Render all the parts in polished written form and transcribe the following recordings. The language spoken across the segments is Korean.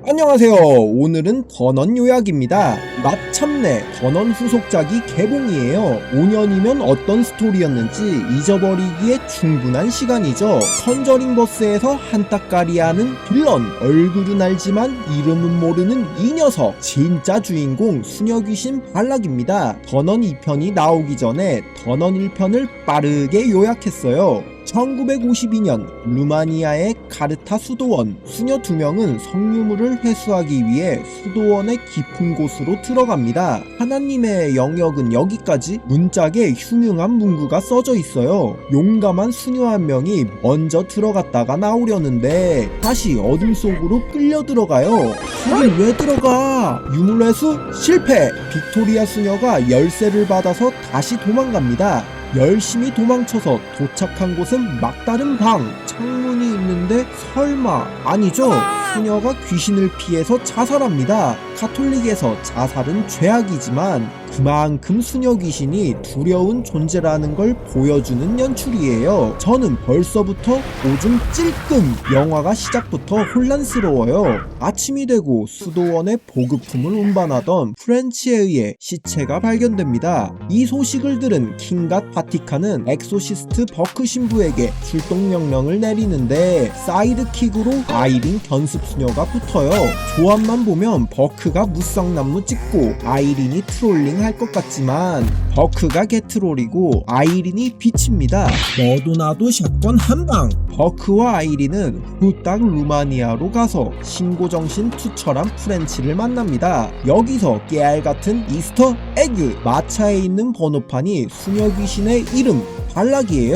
안녕하세요. 오늘은 더넌 요약입니다. 마침내 더넌 후속작이 개봉이에요. 5년이면 어떤 스토리였는지 잊어버리기에 충분한 시간이죠. 컨저링 버스에서 한따까리하는 빌런, 얼굴은 알지만 이름은 모르는 이 녀석, 진짜 주인공 수녀귀신 발락입니다. 더넌 2편이 나오기 전에 더넌 1편을 빠르게 요약했어요. 1952년 루마니아의 카르타 수도원, 수녀 2명은 성유물을 회수하기 위해 수도원의 깊은 곳으로 들어갑니다. 하나님의 영역은 여기까지. 문짝에 흉흉한 문구가 써져 있어요. 용감한 수녀 한 명이 먼저 들어갔다가 나오려는데 다시 어둠 속으로 끌려 들어가요. 하긴 왜 들어가? 유물회수 실패! 빅토리아 수녀가 열쇠를 받아서 다시 도망갑니다. 열심히 도망쳐서 도착한 곳은 막다른 방. 창문이 있는데 설마 아니죠? 수녀가 귀신을 피해서 자살합니다. 가톨릭에서 자살은 죄악이지만 그만큼 수녀 귀신이 두려운 존재라는 걸 보여주는 연출이에요. 저는 벌써부터 오줌 찔끔. 영화가 시작부터 혼란스러워요. 아침이 되고 수도원에 보급품을 운반하던 프렌치에 의해 시체가 발견됩니다. 이 소식을 들은 킹갓 바티카는 엑소시스트 버크 신부에게 출동 명령을 내리는데 사이드킥으로 아이린 견습 수녀가 붙어요. 조합만 보면 버크가 무쌍나무 찍고 아이린이 트롤링 할 것 같지만 버크가 개트롤이고 아이린이 빛입니다. 너도 나도 샷건 한방. 버크와 아이린은 후딱 루마니아로 가서 신고정신 투철한 프렌치를 만납니다. 여기서 깨알같은 이스터 에그. 마차에 있는 번호판이 수녀 귀신의 이름 발락이에요.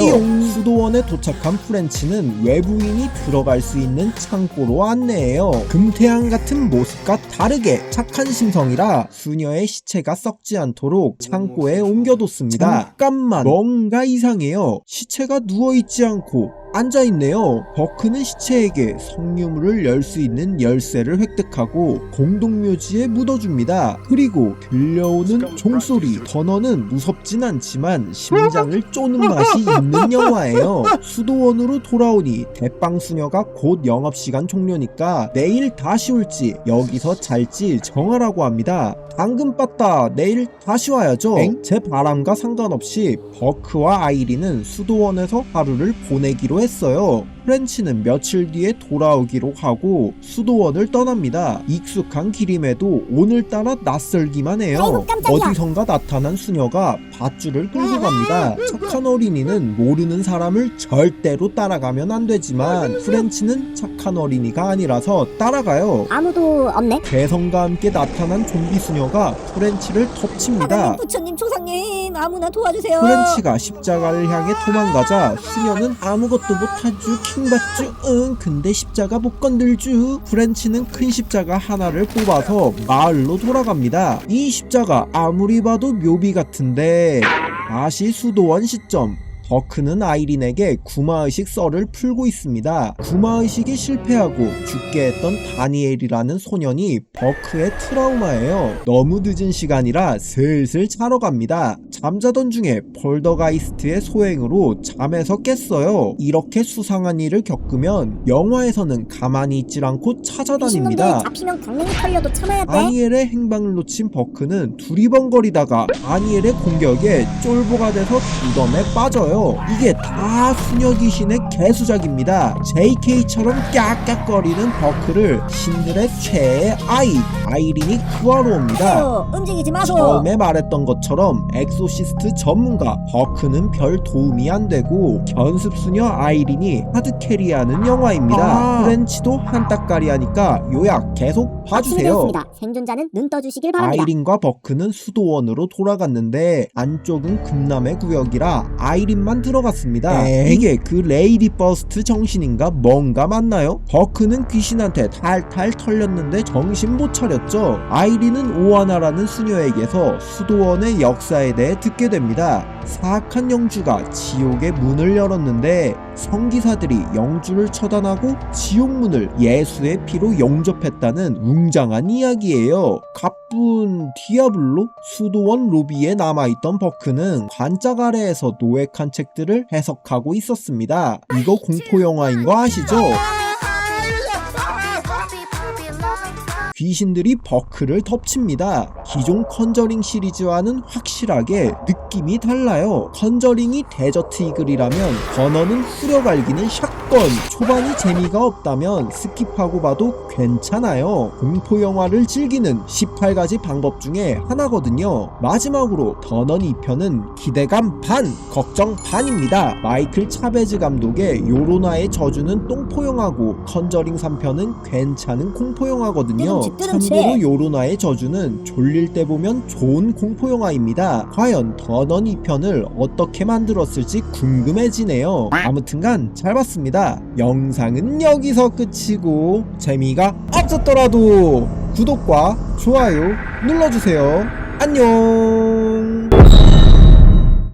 수도원에 도착한 프렌치는 외부인이 들어갈 수 있는 창고로 안내해요. 금태양 같은 모습과 다르게 착한 심성이라 수녀의 시체가 썩지 않도록 창고에 옮겨뒀습니다. 잠깐만, 뭔가 이상해요. 시체가 누워있지 않고 앉아있네요. 버크는 시체에게 성유물을 열 수 있는 열쇠를 획득하고 공동묘지에 묻어줍니다. 그리고 들려오는 종소리. 더넌은 무섭진 않지만 심장을 쪼는 맛이 있는 영화예요. 수도원으로 돌아오니 대빵수녀가 곧 영업시간 종료니까 내일 다시 올지 여기서 잘지 정하라고 합니다. 당근 빠따, 내일 다시 와야죠. 제 바람과 상관없이 버크와 아이린은 수도원에서 하루를 보내기로 했어요. 프렌치는 며칠 뒤에 돌아오기로 하고 수도원을 떠납니다. 익숙한 길임에도 오늘따라 낯설기만 해요. 어디선가 나타난 수녀가 밧줄을 끌고 갑니다. 착한 어린이는 모르는 사람을 절대로 따라가면 안 되지만 프렌치는 착한 어린이가 아니라서 따라가요. 아무도 없네. 개성과 함께 나타난 좀비 수녀가 프렌치를 덮칩니다. 하나님, 부처님, 조상님, 아무나 도와주세요. 프렌치가 십자가를 향해 도망가자 수녀는 아무것도 못하죠. 킹받죠. 근데 십자가 못 건들죠. 프렌치는 큰 십자가 하나를 뽑아서 마을로 돌아갑니다. 이 십자가 아무리 봐도 묘비 같은데. 다시 수도원 시점. 버크는 아이린에게 구마의식 썰을 풀고 있습니다. 구마의식이 실패하고 죽게 했던 다니엘이라는 소년이 버크의 트라우마예요. 너무 늦은 시간이라 슬슬 자러 갑니다. 잠자던 중에 폴더가이스트의 소행으로 잠에서 깼어요. 이렇게 수상한 일을 겪으면 영화에서는 가만히 있질 않고 찾아다닙니다. 미친놈들 잡히면 강냉이 털려도 참아야 돼. 다니엘의 행방을 놓친 버크는 두리번거리다가 다니엘의 공격에 쫄보가 돼서 무덤에 빠져요. 이게 다 수녀 귀신의 개수작입니다. JK처럼 깍깍거리는 버크를 신들의 최애 아이린이 구하러 옵니다. 움직이지 마소. 처음에 말했던 것처럼 엑소시스트 전문가 버크는 별 도움이 안 되고 견습수녀 아이린이 하드캐리하는 영화입니다. 프렌치도 한따까리하니까 요약 계속 봐주세요. 생존자는 눈 떠주시길 바랍니다. 아이린과 버크는 수도원으로 돌아갔는데 안쪽은 금남의 구역이라 아이린만 들어갔습니다. 이게 그 레이디 버스트 정신인가 뭔가 맞나요? 버크는 귀신한테 탈탈 털렸는데 정신 못 차렸죠. 아이린은 오하나라는 수녀에게서 수도원의 역사에 대해 듣게 됩니다. 사악한 영주가 지옥의 문을 열었는데 성기사들이 영주를 처단하고 지옥문을 예수의 피로 영접했다는 웅장한 이야기예요. 가뿐 디아블로? 수도원 로비에 남아있던 버크는 관짝 아래에서 노획한 책들을 해석하고 있었습니다. 이거 공포영화인 거 아시죠? 귀신들이 버크를 덮칩니다. 기존 컨저링 시리즈와는 확실하게 느낌이 달라요. 컨저링이 데저트 이글이라면 버너는 후려갈기는 샷건. 초반이 재미가 없다면 스킵하고 봐도 괜찮아요. 공포 영화를 즐기는 18가지 방법 중에 하나거든요. 마지막으로 더넌 2편은 기대감 반, 걱정 반입니다. 마이클 차베즈 감독의 요로나의 저주는 똥포 영화고 컨저링 3편은 괜찮은 공포 영화거든요. 뚜름치. 참고로 요로나의 저주는 졸릴 때 보면 좋은 공포 영화입니다. 과연 더넌 2편을 어떻게 만들었을지 궁금해지네요. 아무튼간 잘 봤습니다. 영상은 여기서 끝이고 재미가 없었더라도 구독과 좋아요 눌러주세요. 안녕.